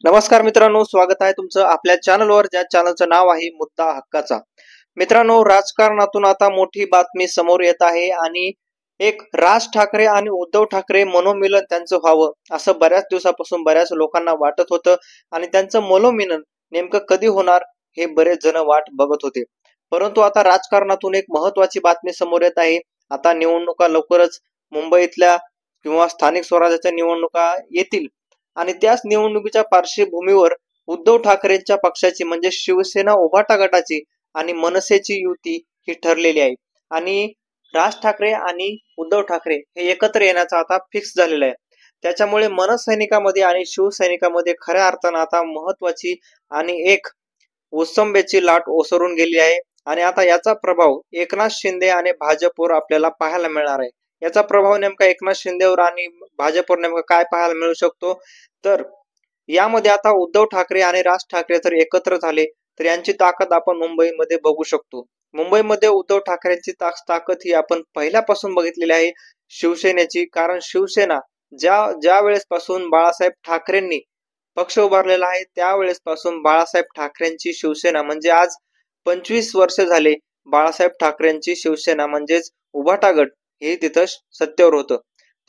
नमस्कार मित्रांनो, स्वागत आहे तुमचं आपल्या चॅनलवर, ज्या चॅनलचं नाव आहे मुद्दा हक्काचा। मित्रांनो, राजकारणातून आता मोठी बातमी समोर येत आहे आणि एक राज ठाकरे आणि उद्धव ठाकरे मनोमिलन त्यांचं व्हावं असं बऱ्याच दिवसापासून बऱ्याच लोकांना वाटत होतं आणि त्यांचं मनोमिलन नेमकं कधी होणार हे बरेच जण वाट बघत होते। परंतु आता राजकारणातून एक महत्वाची बातमी समोर येत आहे। आता निवडणुका लवकरच मुंबईतल्या किंवा स्थानिक स्वराज्याच्या निवडणुका येतील आणि त्याच निवडणुकीच्या पार्श्वभूमीवर उद्धव ठाकरेंच्या पक्षाची म्हणजे शिवसेना उभाटा गटाची आणि मनसेची युती ही ठरलेली आहे आणि राज ठाकरे आणि उद्धव ठाकरे हे एकत्र येण्याचा आता फिक्स झालेला आहे। त्याच्यामुळे मनसैनिकामध्ये आणि शिवसैनिकामध्ये खऱ्या अर्थानं आता महत्वाची आणि एक ओसंबेची लाट ओसरून गेली आहे आणि आता याचा प्रभाव एकनाथ शिंदे आणि भाजपवर आपल्याला पाहायला मिळणार आहे। याचा प्रभाव नेमका एकनाथ शिंदेवर आणि भाजपवर नेमका काय पाहायला मिळू शकतो, तर यामध्ये आता उद्धव ठाकरे आणि राज ठाकरे जर एकत्र झाले तर यांची ताकद आपण मुंबईमध्ये बघू शकतो। मुंबईमध्ये उद्धव ठाकरेंची ताकद ही आपण पहिल्यापासून बघितलेली आहे शिवसेनेची, कारण शिवसेना ज्या वेळेस पासून बाळासाहेब ठाकरेंनी पक्ष उभारलेला आहे त्यावेळेस पासून बाळासाहेब ठाकरेंची शिवसेना म्हणजे आज 25 वर्ष झाले बाळासाहेब ठाकरेंची शिवसेना म्हणजेच उभाटा गट हे तिथं सत्तेवर होतं।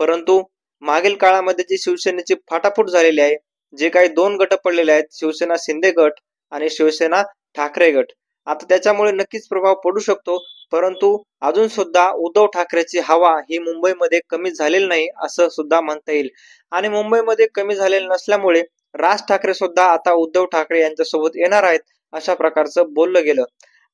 परंतु मागील काळामध्ये जी शिवसेनेची फाटाफूट झालेली आहे, जे काही दोन गट पडलेले आहेत, शिवसेना शिंदे गट आणि शिवसेना ठाकरे गट, आता त्याच्यामुळे नक्कीच प्रभाव पडू शकतो। परंतु अजून सुद्धा उद्धव ठाकरेची हवा ही मुंबईमध्ये कमी झालेली नाही असं सुद्धा म्हणता येईल आणि मुंबईमध्ये कमी झालेली नसल्यामुळे राज ठाकरे सुद्धा आता उद्धव ठाकरे यांच्यासोबत येणार आहेत अशा प्रकारचं बोललं गेलं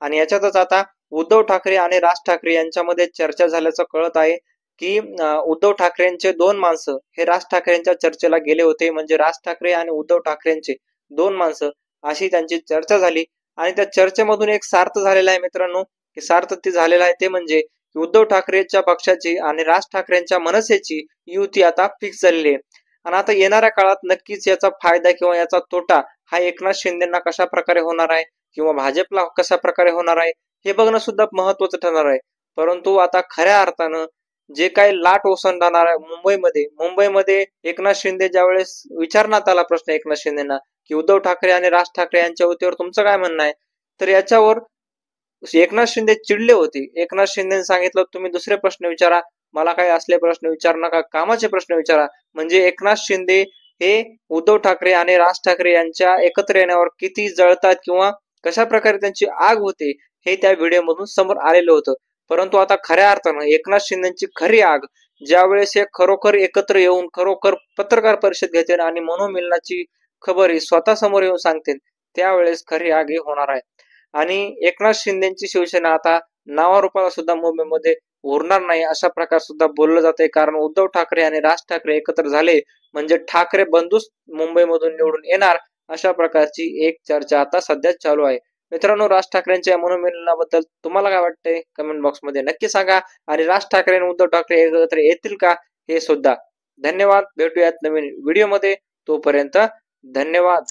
आणि याच्यातच आता उद्धव ठाकरे आणि राज ठाकरे यांच्यामध्ये चर्चा झाल्याचं कळत आहे की उद्धव ठाकरेंचे दोन माणसं हे राज ठाकरेंच्या चर्चेला गेले होते, म्हणजे राज ठाकरे आणि उद्धव ठाकरेंचे दोन माणसं अशी त्यांची चर्चा झाली आणि त्या चर्चेमधून एक सार्थ झालेला आहे मित्रांनो। की सार्थ ते झालेला आहे ते म्हणजे उद्धव ठाकरेंच्या पक्षाची आणि राज ठाकरेंच्या मनसेची युती आता फिक्स झालेली आहे आणि आता येणाऱ्या काळात नक्कीच याचा फायदा किंवा याचा तोटा हा एकनाथ शिंदेना कशा प्रकारे होणार आहे किंवा भाजपला कशा प्रकारे होणार आहे हे बघणं सुद्धा महत्वाचं ठरणार आहे। परंतु आता खऱ्या अर्थानं जे काही लाट ओसंडणार आहे मुंबईमध्ये एकनाथ शिंदे ज्यावेळेस विचारण्यात आला प्रश्न एकनाथ शिंदेना की उद्धव ठाकरे आणि राज ठाकरे यांच्या युतीवर तुमचं काय म्हणणं आहे, तर याच्यावर एकनाथ शिंदे चिडले होते। एकनाथ शिंदेने सांगितलं तुम्ही दुसरे प्रश्न विचारा, मला काही असले प्रश्न विचारू नका, कामाचे प्रश्न विचारा। म्हणजे एकनाथ शिंदे हे उद्धव ठाकरे आणि राज ठाकरे यांच्या एकत्र येण्यावर किती जळतात किंवा कशा प्रकारे त्यांची आग होते हे त्या व्हिडिओमधून समोर आलेलं होतं। परंतु आता खऱ्या अर्थानं एकनाथ शिंदेची खरी आग ज्यावेळेस हे खरोखर एकत्र येऊन खरोखर पत्रकार परिषद घेतील आणि मनोमिलनाची खबर ही स्वतः समोर येऊन सांगतील त्यावेळेस खरी आग ही होणार आहे आणि एकनाथ शिंदेची शिवसेना आता नावारूपाला सुद्धा मुंबईमध्ये उरणार नाही अशा प्रकार सुद्धा बोललं जाते, कारण उद्धव ठाकरे आणि राज ठाकरे एकत्र झाले म्हणजे ठाकरे बंधूच मुंबईमधून निवडून येणार अशा प्रकारची एक चर्चा आता सध्या चालू आहे। मित्रांनो, राज ठाकरेंच्या या मनोमिलनाबद्दल तुम्हाला काय वाटतंय कमेंट बॉक्स मध्ये नक्की सांगा आणि राज ठाकरे आणि उद्धव ठाकरे एकत्र येतील का हे सुद्धा। धन्यवाद, भेटूयात नवीन व्हिडिओ मध्ये, तोपर्यंत धन्यवाद।